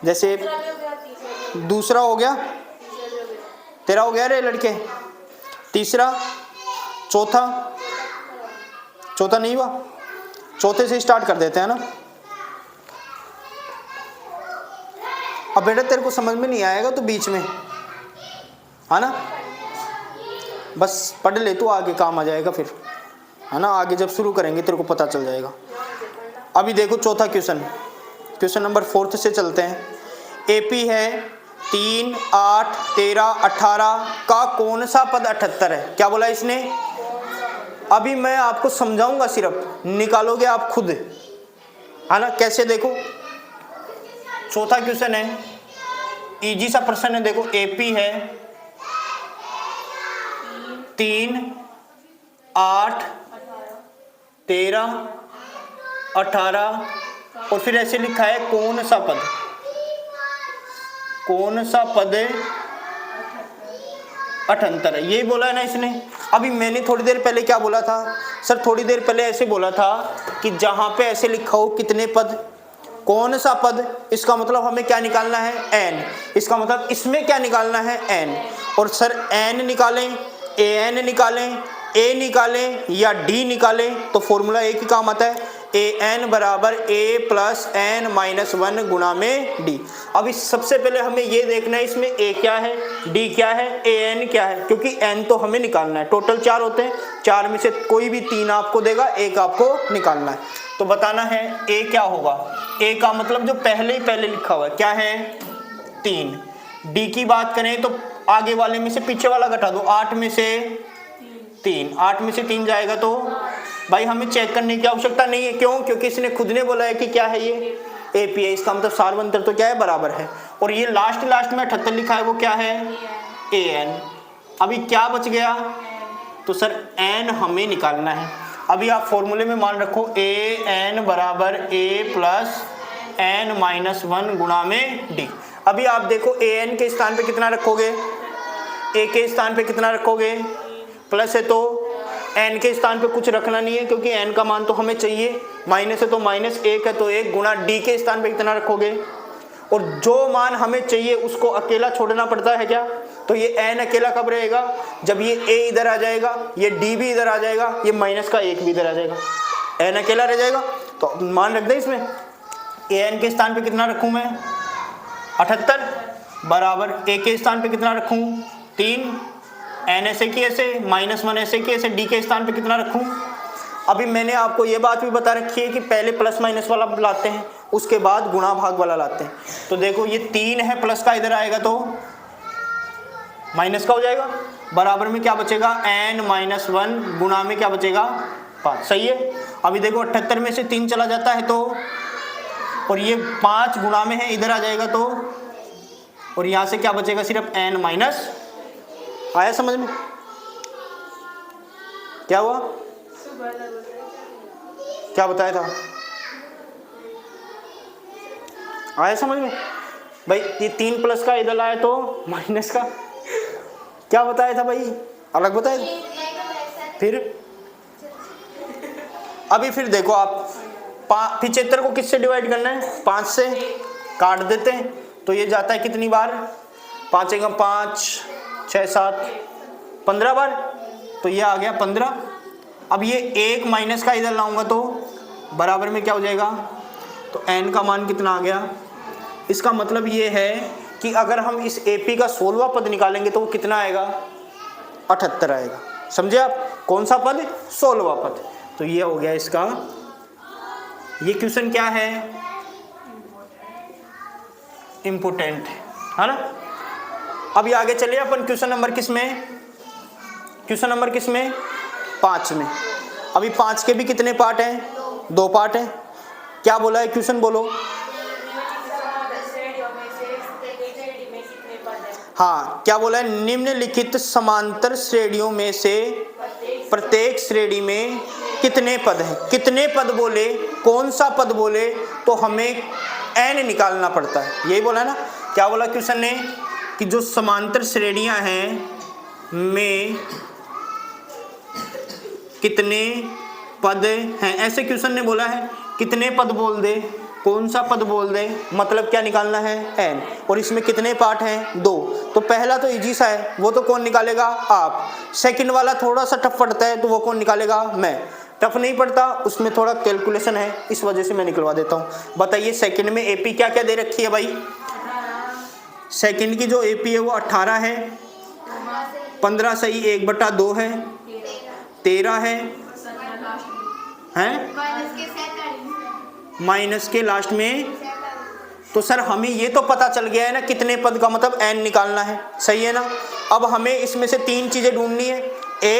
जैसे दूसरा हो गया, तेरा हो गया रे लड़के, तीसरा, चौथा, चौथा नहीं हुआ, चौथे से स्टार्ट कर देते हैं ना। अब बेटा तेरे को समझ में नहीं आएगा तो बीच में, है ना, बस पढ़ ले तो आगे काम आ जाएगा फिर, है ना, आगे जब शुरू करेंगे तेरे को पता चल जाएगा। अभी देखो चौथा क्वेश्चन, क्वेश्चन नंबर 4 से चलते हैं। एपी है 3, 8, 13, 18 का कौन सा पद 78 है? क्या बोला इसने? अभी मैं आपको समझाऊंगा, सिर्फ निकालोगे आप खुद, है ना। कैसे? देखो चौथा क्वेश्चन है, इजी सा प्रश्न है। देखो एपी है 3, 8, 13, 18 और फिर ऐसे लिखा है कौन सा पद, कौन सा पद 78 है, यही बोला है ना इसने। अभी मैंने थोड़ी देर पहले क्या बोला था सर? थोड़ी देर पहले ऐसे बोला था कि जहां पे ऐसे लिखा हो कितने पद, कौन सा पद, इसका मतलब हमें क्या निकालना है? n। इसका मतलब इसमें क्या निकालना है? n। और सर n निकालें, an निकालें, a निकालें या d निकालें तो फॉर्मूला एक ही काम आता है, an बराबर a प्लस n माइनस 1 गुणा में d। अभी सबसे पहले हमें ये देखना है इसमें a क्या है, d क्या है, an क्या है, क्योंकि n तो हमें निकालना है। टोटल 4 होते हैं, 4 में से कोई भी 3 आपको देगा, एक आपको निकालना है। तो बताना है a क्या होगा। a का मतलब जो पहले ही पहले लिखा हुआ है क्या है? 3। d की बात करें तो आगे वाले में से पीछे वाला घटा दो, 8 में से 3, 8 में से 3 जाएगा तो भाई हमें चेक करने की आवश्यकता नहीं है। क्यों? क्योंकि इसने खुद ने बोला है कि क्या है ये? एपी है। इसका मतलब सार्वंतर तो क्या है? बराबर है। और ये लास्ट में 78 लिखा है वो क्या है? an। अभी क्या बच गया? तो सर n हमें निकालना है। अभी आप फॉर्मूले में मान रखो an बराबर a प्लस n माइनस 1 गुणा में d। अभी आप देखो an के स्थान पे कितना रखोगे, a के स्थान पे कितना रखोगे, प्लस है तो n के स्थान पे कुछ रखना नहीं है क्योंकि n का मान तो हमें चाहिए, माइनस है तो माइनस, 1 है तो 1 गुणा d के स्थान पे कितना रखोगे, और जो मान हमें चाहिए उसको अकेला छोड़ना पड़ता है क्या? तो ये n अकेला कब रहेगा? जब ये a इधर आ जाएगा, ये d भी इधर आ जाएगा, ये माइनस का 1 भी इधर आ जाएगा, n अकेला रह जाएगा। तो मान रख दे इसमें, an के स्थान पे कितना रखूं मैं? 78 बराबर a के स्थान पे कितना रखूं? 3, n ऐसे की ऐसे, माइनस 1 ऐसे की ऐसे, d के स्थान पे कितना रखूं? अभी मैंने आपको ये बात भी बता रखी है कि पहले प्लस माइनस वाला लाते हैं, उसके बाद गुणा भाग वाला लाते हैं। तो देखो ये 3 है, प्लस का इधर आएगा तो माइनस का हो जाएगा, बराबर में क्या बचेगा? n माइनस 1 गुणा में क्या बचेगा? 5। सही है। अभी देखो 78 में से 3 चला जाता है तो, और ये 5 गुणा में है, इधर आ जाएगा तो, और यहां से क्या बचेगा? सिर्फ n माइनस। आया समझ में? क्या हुआ? क्या बताया था? आया समझ में? भाई ये 3 प्लस का इधर आया तो माइनस का, क्या बताया था भाई? अलग बताया था। फिर अभी फिर देखो आप 75 को किससे डिवाइड करना है? 5 से। काट देते हैं तो ये जाता है कितनी बार? 5 एकम 5, 6, 7, 15 बार, तो ये आ गया 15। अब ये 1 माइनस का इधर लाऊंगा तो बराबर में क्या हो जाएगा? तो n का मान कितना आ गया? इसका मतलब ये है कि अगर हम इस AP का 16वां पद निकालेंगे तो वो कितना आएगा? 78 आएगा। समझे आप? कौन सा पद? 16वां पद। तो ये हो गया इसका। ये क्वेश्चन क्या है? इम्पोर्टेंट है ना। अभी आगे चलिए अपन क्वेश्चन नंबर किस में? क्वेश्चन नंबर किस में? 5 में। अभी 5 के भी कितने पार्ट हैं? 2 पार्ट हैं। क्या बोला है क्वेश्चन? बोलो। हाँ, क्या बोला है? निम्नलिखित समांतर श्रेणियों में से प्रत्येक श्रेणी में कितने पद हैं? कितने पद बोले, कौन सा पद बोले तो हमें n निकालना पड़ता है, यही बोला ना। क्या बोला क्वेश्चन ने? कि जो समांतर श्रेणियां हैं में कितने पद हैं, ऐसे क्वेश्चन ने बोला है। कितने पद बोल दे कौन सा पद बोल दे, मतलब क्या निकालना है n, और इसमें कितने पार्ट हैं 2। तो पहला तो इजी सा है, वो तो कौन निकालेगा आप। सेकंड वाला थोड़ा सा टफ पड़ता है, तो वो कौन निकालेगा मैं। टफ नहीं पड़ता, उसमें थोड़ा कैलकुलेशन है, इस वजह से मैं निकलवा देता हूँ। बताइए सेकंड में एपी क्या क्या दे रखी है भाई। सेकंड की जो एपी है वो 18 है, 15 सही 1/2 है, 13 है, हैं माइनस के लास्ट में। तो सर हमें ये तो पता चल गया है ना कितने पद का मतलब n निकालना है, सही है ना। अब हमें इसमें से 3 चीजें ढूंढनी है, a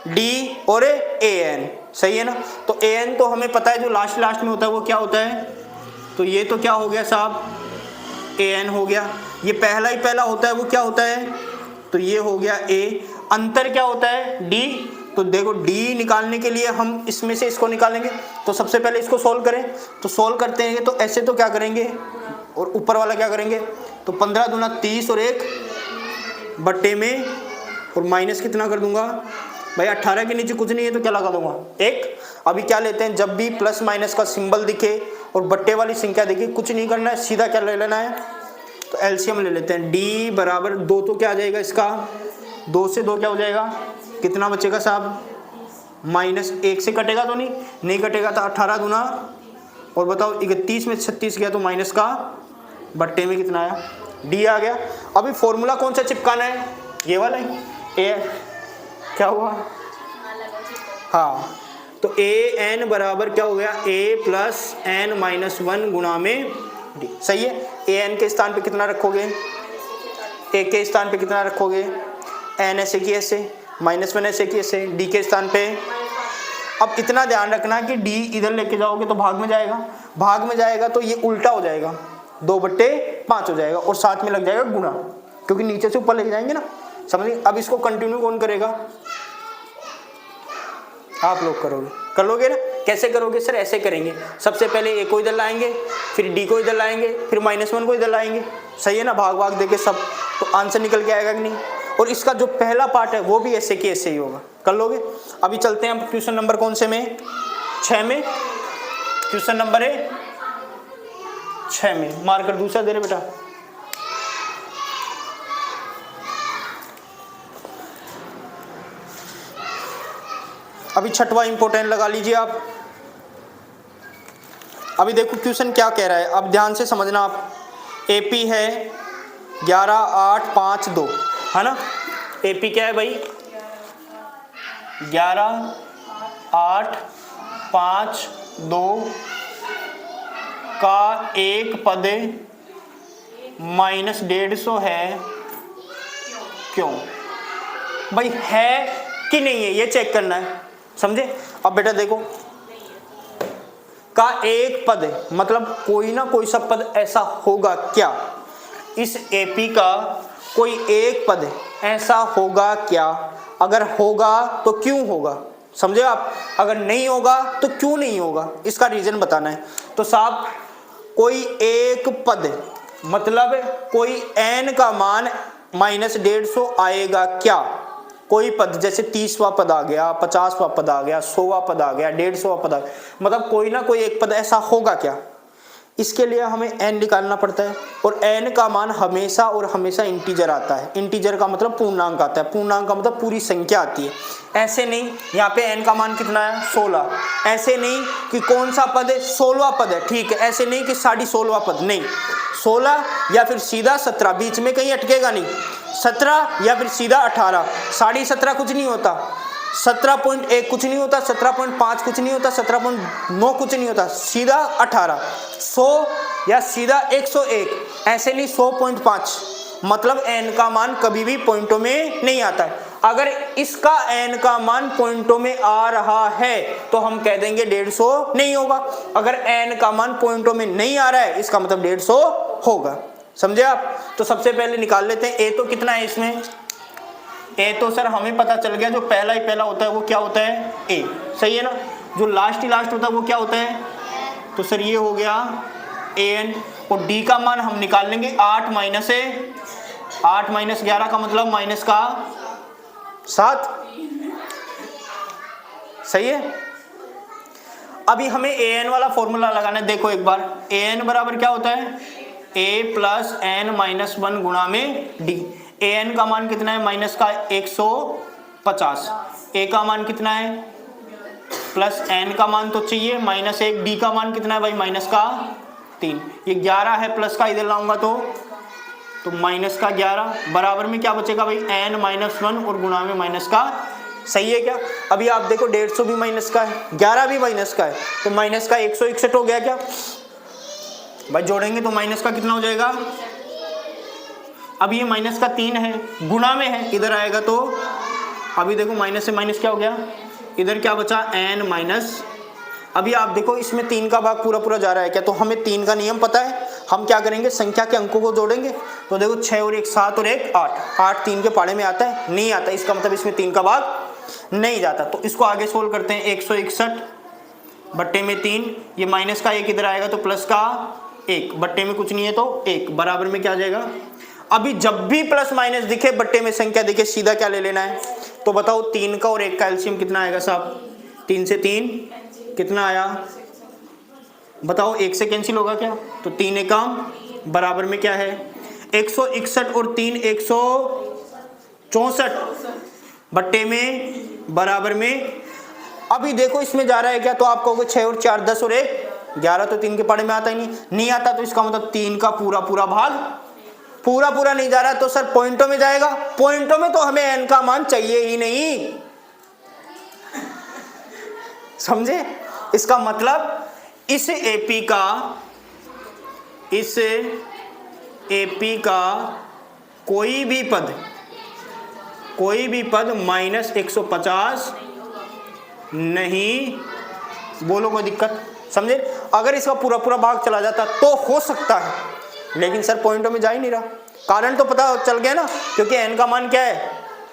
d और an, सही है ना। तो an तो हमें पता है जो लास्ट में होता है वो क्या होता है, तो ये तो क्या हो गया साहब an हो गया। ये पहला होता है वो क्या होता है, तो ये हो गया a। अंतर क्या होता है d, तो देखो d निकालने के लिए हम इसमें से इसको निकालेंगे। तो सबसे पहले इसको सोल्व करें, तो सोल्व करते हैं तो ऐसे तो क्या करेंगे और ऊपर वाला क्या करेंगे, तो 15 दूना 30 और 1 बट्टे में और माइनस कितना कर दूंगा भाई 18 के नीचे कुछ नहीं है तो क्या लगा दूंगा 1। अभी क्या लेते हैं, जब भी प्लस माइनस का सिंबल दिखे और बट्टे वाली संख्या दिखे कुछ नहीं करना है, सीधा क्या ले लेना है, तो एलसीएम ले लेते हैं। d बराबर 2 तो क्या आ जाएगा इसका, 2 से 2 क्या हो जाएगा, कितना बचेगा साहब, -1 से कटेगा तो नहीं कटेगा, तो 18 दूना और बताओ 31 में 36 गया तो माइनस का बट्टे में कितना आया, d आ गया। अभी फॉर्मूला कौन सा चिपकाना है, ये वाला ही a, क्या हुआ, हाँ तो an बराबर क्या हो गया a प्लस n-1 गुणा में d, सही है। an के स्थान पे कितना रखोगे, a के स्थान पे कितना रखोगे, n ऐसे की ऐसे, -1 ऐसे की ऐसे, d के स्थान पे। अब इतना ध्यान रखना कि d इधर लेके जाओगे तो भाग में जाएगा तो ये उल्टा हो जाएगा, 2/5 हो जाएगा और साथ में लग जाएगा गुणा, क्योंकि नीचे से ऊपर लेके जाएंगे ना, समझिए। अब इसको कंटिन्यू कौन करेगा, आप लोग कर लोगे ना। कैसे करोगे सर, ऐसे करेंगे, सबसे पहले a को इधर लाएंगे, फिर d को इधर लाएंगे, फिर -1 को इधर लाएंगे, सही है ना, भाग देके सब, तो आंसर निकल के आएगा कि नहीं। और इसका जो पहला पार्ट है वो भी ऐसे की ऐसे ही होगा, कर लोगे। अभी चलते हैं हम क्वेश्चन नंबर कौन से में, 6 में। क्वेश्चन नंबर है 6 में, मार्कर दूसरा दे रहे बेटा। अभी 6वां इंपॉर्टेंट लगा लीजिए आप। अभी देखो क्वेश्चन क्या कह रहा है, अब ध्यान से समझना आप। एपी है 11 8 5 2, है ना। एपी क्या है भाई, 11 8 5 2 का एक पद -150 है, क्यों भाई, है कि नहीं है ये चेक करना है, समझे। अब बेटा देखो, का एक पद है मतलब कोई ना कोई सा पद ऐसा होगा क्या, इस एपी का कोई एक पद ऐसा होगा क्या, अगर होगा तो क्यों होगा, समझे आप। अगर नहीं होगा तो क्यों नहीं होगा, इसका रीजन बताना है। तो साहब कोई एक पद मतलब कोई n का मान -150 आएगा क्या, कोई पद जैसे 30वां पद आ गया, 50वां पद आ गया, 100वां पद आ गया, 150वां पद आ गया, मतलब कोई ना कोई एक पद ऐसा होगा क्या। इसके लिए हमें n निकालना पड़ता है और n का मान हमेशा और हमेशा इंटीजर आता है। इंटीजर का मतलब पूर्णांक आता है, पूर्णांक का मतलब पूरी संख्या आती है। ऐसे नहीं, यहाँ पे n का मान कितना है 16, ऐसे नहीं कि कौन सा पद है 16वां पद है, ठीक है, ऐसे नहीं कि 16.5वां पद, नहीं 16 या फिर सीधा 17, बीच में कहीं अटकेगा नहीं, 17 या फिर सीधा 18, 17.5 कुछ नहीं होता, 17.1 कुछ नहीं होता, 17.5 कुछ नहीं होता, 17.9 कुछ नहीं होता, सीधा 18, 100 या सीधा 101, ऐसे नहीं 100.5, मतलब n का मान कभी भी पॉइंटों में नहीं आता है। अगर इसका n का मान पॉइंटों में आ रहा है तो हम कह देंगे 150 नहीं होगा, अगर n का मान पॉइंटों में नहीं आ रहा है इसका मतलब 150 होगा, समझे आप। तो सबसे पहले निकाल लेते हैं a तो कितना है इसमें, a तो सर हमें पता चल गया जो पहला ही पहला होता है वो क्या होता है a, सही है ना। जो लास्ट ही लास्ट होता है वो क्या होता है, तो सर ये हो गया an, और d का मान हम निकाल लेंगे 8 माइनस 11 का मतलब माइनस का 7, सही है। अभी हमें an वाला फॉर्मूला लगाना है। देखो एक बार, an बराबर क्या होता है, a प्लस n माइनस 1 गुणा में d। an का मान कितना है, माइनस का 150, a का मान कितना है प्लस n का मान तो चाहिए माइनस 1, d का मान कितना है भाई माइनस का 3, ये 11 है, प्लस का इधर लाऊंगा तो माइनस का 11 बराबर में क्या बचेगा भाई n माइनस 1 और गुणा में माइनस का, सही है क्या। अभी आप देखो 150 भी माइनस का है, 11 भी माइनस का है, तो माइनस का 161 हो गया क्या भाई, जोड़ेंगे तो माइनस का कितना हो जाएगा। अब ये माइनस का 3 है, गुणा में है, इधर आएगा तो अभी देखो माइनस से माइनस क्या हो गया, इधर क्या बचा n माइनस। अभी आप देखो इसमें 3 का भाग पूरा पूरा जा रहा है क्या, तो हमें 3 का नियम पता है, हम क्या करेंगे संख्या के अंकों को जोड़ेंगे। तो देखो 6 और 1 7 और 1 8, 8 3 के पाड़े में आता है, नहीं आता, इसका मतलब इसमें 3 का भाग नहीं जाता। तो इसको आगे सोल्व करते हैं, 161 बट्टे में 3, ये माइनस का 1 इधर आएगा तो प्लस का 1, बट्टे में कुछ नहीं है तो 1 बराबर में क्या आ जाएगा। अभी जब भी प्लस माइनस दिखे, बट्टे में संख्या दिखे, सीधा क्या ले लेना है, तो बताओ 3 का और 1 का एलसीएम कितना आएगा साहब, 3 से 3 कितना आया बताओ, 1 से कैंसिल होगा क्या, तो 3 एकम बराबर में क्या है 161 और 3 164 बट्टे में बराबर में। अभी देखो इसमें जा रहा है क्या, तो आप कहोगे 6 और 4 10 और 1 11, तो 3 के पाड़े में आता ही नहीं आता, तो इसका मतलब 3 का पूरा पूरा भाग पूरा पूरा नहीं जा रहा, तो सर पॉइंटों में जाएगा, पॉइंटों में तो हमें n का मान चाहिए ही नहीं, समझे। इसका मतलब इस AP का कोई भी पद माइनस 150 नहीं, बोलो कोई दिक्कत, समझे। अगर इसका पूरा पूरा भाग चला जाता तो हो सकता है, लेकिन सर पॉइंटों में जा ही नहीं रहा, कारण तो पता चल गया ना, क्योंकि n का मान क्या है,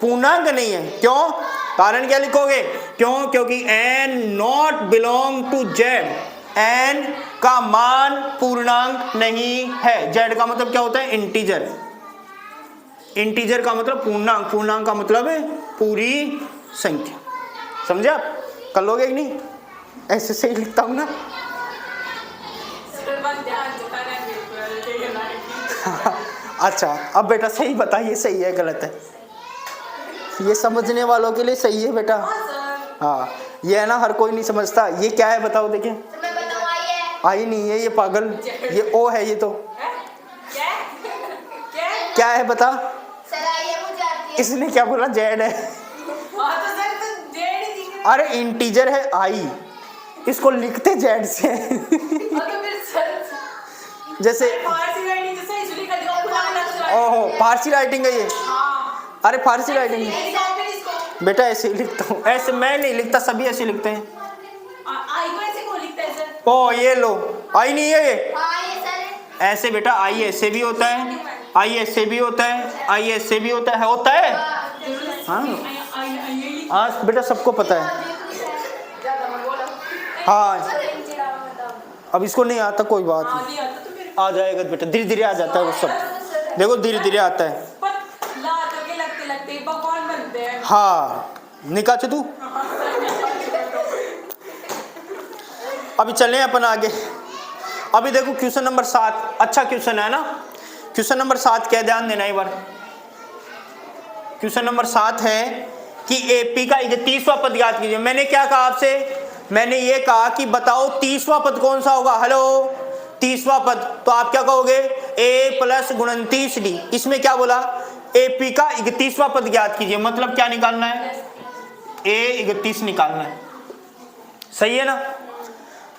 पूर्णांक नहीं है। क्यों, कारण क्या लिखोगे, क्यों, क्योंकि n not belong to z, n का मान पूर्णांक नहीं है। z का मतलब क्या होता है, इंटीजर, इंटीजर का मतलब पूर्णांक, पूर्णांक का मतलब है पूरी संख्या, समझे आप। कर लोगे कि नहीं, ऐसे सही लिखता हूं ना। अच्छा अब बेटा सही बताइए, सही है गलत है, ये समझने वालों के लिए सही है बेटा। हाँ ये है ना, हर कोई नहीं समझता। ये क्या है बताओ, देखिए आई नहीं है, ये पागल, ये ओ है, ये तो क्या है बता, इसने क्या बोला, जेड है। अरे इंटीजर है आई, इसको लिखते जेड से जैसे ओहो फारसी राइटिंग है ये, अरे फारसी राइटिंग बेटा ऐसे ही लिखता हूँ, ऐसे मैं नहीं लिखता, सभी ऐसे लिखते हैं। ओ ये लो, आई नहीं है ये, ऐसे बेटा आई ऐसे भी होता है, आई ऐसे भी होता है, आई ऐसे भी होता है, होता है। हाँ बेटा सबको पता है। हाँ अब इसको नहीं आता, कोई बात नहीं, आ जाएगा बेटा, धीरे धीरे आ जाता है वो सब, देखो धीरे धीरे आता है। हाँ निकाचे तू। अभी चलें अपन आगे। अभी देखो क्वेश्चन नंबर 7, अच्छा क्वेश्चन है ना, क्वेश्चन नंबर 7 क्या, ध्यान देना एक बार। क्वेश्चन नंबर 7 है कि AP का 31वां पद ज्ञात कीजिए। मैंने क्या कहा आपसे, मैंने ये कहा कि बताओ 30वां पद कौन सा होगा, हेलो 30वां पद, तो आप क्या कहोगे, A प्लस 29D। इसमें क्या बोला, AP का 31वां पद ज्ञात कीजिए, मतलब क्या निकालना है, A 31 निकालना है, सही है ना।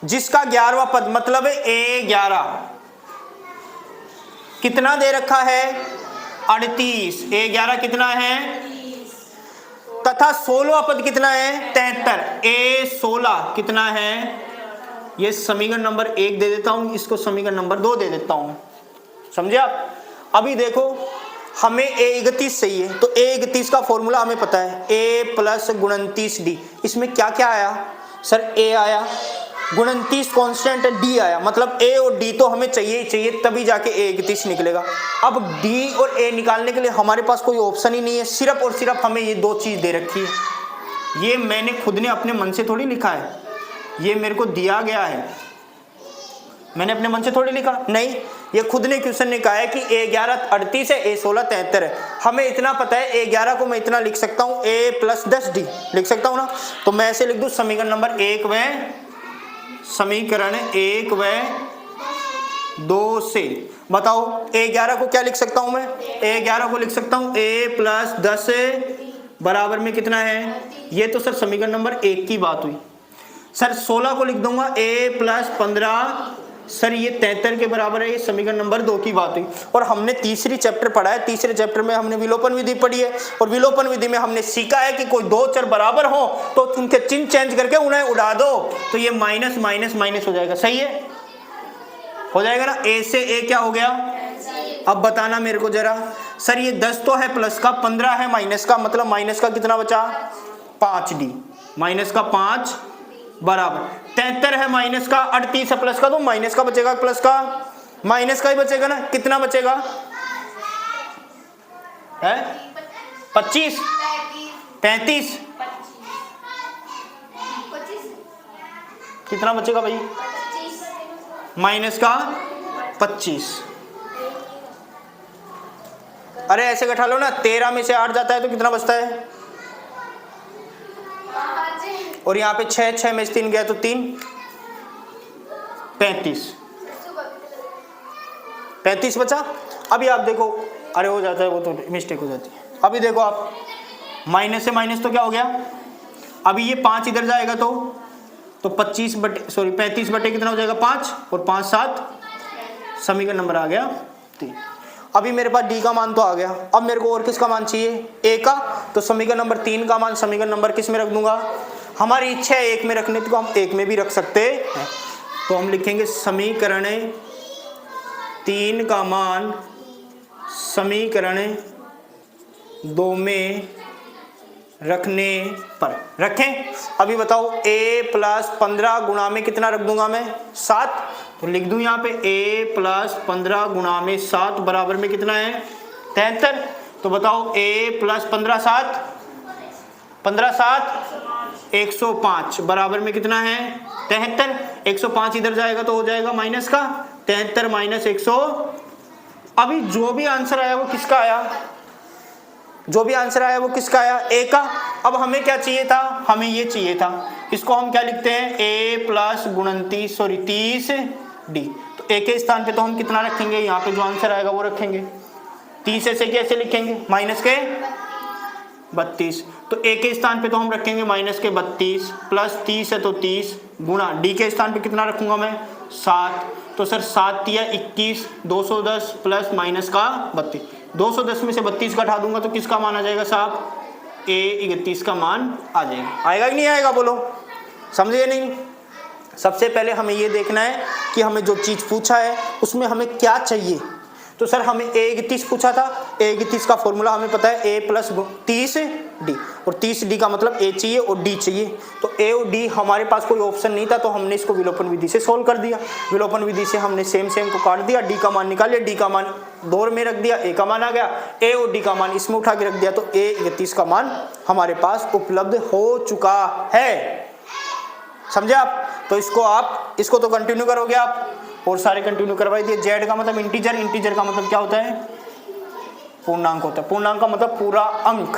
जिसका 11वां पद मतलब है A 11, कितना दे रखा है 38, A 11 कितना है, तथा 16वां पद कितना है 73, A 16 कितना है, ये समीकरण नंबर 1 दे देता हूं, इसको समीकरण नंबर 2 दे देता हूं, समझे आप। अभी देखो हमें A 31 चाहिए, तो A 31 का फॉर्मूला हमें पता है, A प्लस 29D। इसमें क्या क्या आया सर, A आया, 29 कांस्टेंट है, D आया, मतलब A और D तो हमें चाहिए ही चाहिए, तभी जाके A 31 निकलेगा। अब D और A निकालने के लिए हमारे पास कोई ऑप्शन ही नहीं है, सिर्फ और सिर्फ हमें ये दो चीज दे रखी है, ये मैंने खुद ने अपने मन से थोड़ी लिखा है, ये मेरे को दिया गया है, मैंने अपने मन से थोड़ी लिखा, नहीं, ये खुद ने क्वेश्चन ने कहा है कि A11 38 है, A16 73 है। हमें इतना पता है A11 को मैं इतना लिख सकता हूँ A + 10D लिख सकता हूँ ना, तो मैं ऐसे लिख दूँ समीकरण नंबर 1 व समीकरण 1 व 2 से। बताओ A11 को क्या लिख सकता हूँ मैं? A11 को लिख सकता हूँ A + 10 बराबर में कितना है? ये तो सर समीकरण नंबर 1 की बात हुई। सर 16 को लिख दूंगा A + 15, सर ये 73 के बराबर है, ये समीकरण नंबर 2 की बात हुई। और हमने तीसरी चैप्टर पढ़ा है, तीसरे चैप्टर में हमने विलोपन विधि पढ़ी है, और विलोपन विधि में हमने सीखा है कि कोई दो चर बराबर हो तो उनके चिन्ह चेंज करके उन्हें उड़ा दो, तो ये माइनस माइनस माइनस हो जाएगा। सही है, हो जाएगा ना। A से A क्या हो गया? अब बताना मेरे को जरा, सर ये 10 तो है प्लस का, 15 है माइनस का, मतलब माइनस का कितना बचा? 5D, माइनस का 5 बराबर 73 है माइनस का, 38 है प्लस का, तो माइनस का बचेगा, प्लस का माइनस का ही बचेगा ना। कितना बचेगा है? 25 35 कितना बचेगा भाई? माइनस का 25। अरे ऐसे घटा लो ना, 13 में से 8 जाता है तो कितना बचता है? और यहाँ पे 6 में से 3 गया तो 3 35 बचा। अभी आप देखो, अरे हो जाता है वो तो मिस्टेक हो जाती है। अभी देखो आप, माइनस से माइनस तो क्या हो गया? अभी ये 5 इधर जाएगा तो 35 बटे कितना हो जाएगा? 5 और 5 7, समीकरण नंबर आ गया 3। अभी मेरे पास D का मान तो आ गया, अब मेरे को और किसका मान चाहिए? A का। तो समीकरण नंबर 3 का मान समीकरण नंबर किस में रख दूंगा? हमारी इच्छा है 1 में रखने तो हम 1 में भी रख सकते हैं, तो हम लिखेंगे समीकरण 3 का मान समीकरण 2 में रखने पर। रखें। अभी बताओ A + 15 गुणा में कितना रख दूंगा मैं? 7। तो लिख दूं यहाँ पे A + 15 गुणा में 7 बराबर में कितना है? 73। तो बताओ A + 15 7, 15 7 105 बराबर में कितना है? 73। 105 इधर जाएगा तो हो जाएगा माइनस का 73 माइनस 100। अभी जो भी आंसर आया वो किसका आया? जो भी आंसर आया वो किसका आया? A का। अब हमें क्या चाहिए था? हमें ये चाहिए था, इसको हम क्या लिखते हैं? A + 30D। तो A के स्थान पे तो हम कितना रखेंगे? यहाँ पे जो आंसर आएगा वो रखेंगे। 30 ऐसे कैसे लिखेंगे? माइनस के 32। तो A के स्थान पे तो हम रखेंगे माइनस के 32, प्लस 30 है तो 30 गुणा D के स्थान पे कितना रखूंगा मैं? 7। तो सर 7 या 21, 210 प्लस माइनस का 32। 210 में से 32 घटा दूंगा तो किसका मान आ जाएगा साहब? A 31 का मान आ जाएगा। आएगा कि नहीं आएगा? बोलो, समझे नहीं? सबसे पहले हमें ये देखना है कि हमें जो चीज़ पूछा है उसमें हमें क्या चाहिए। तो सर हमें A 31 पूछा था, A 31 का फॉर्मूला हमें पता है A + 30D, और 30D का मतलब A चाहिए और D चाहिए। तो A और D हमारे पास कोई ऑप्शन नहीं था, तो हमने इसको विलोपन विधि से सोल्व कर दिया। विलोपन विधि से हमने सेम को काट दिया, D का मान निकाल लिया, D का मान दौर में रख दिया, A का मान आ गया, A और D का मान इसमें उठा के रख दिया, तो A 31 का मान हमारे पास उपलब्ध हो चुका है। समझे आप? तो इसको तो कंटिन्यू करोगे आप, और सारे कंटिन्यू करवाई दिए। जेड का मतलब इंटीजर, इंटीजर का मतलब क्या होता है? पूर्णांक होता है। पूर्णांक का मतलब पूरा अंक,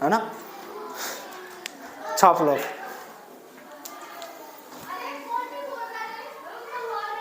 है ना? छाप लो।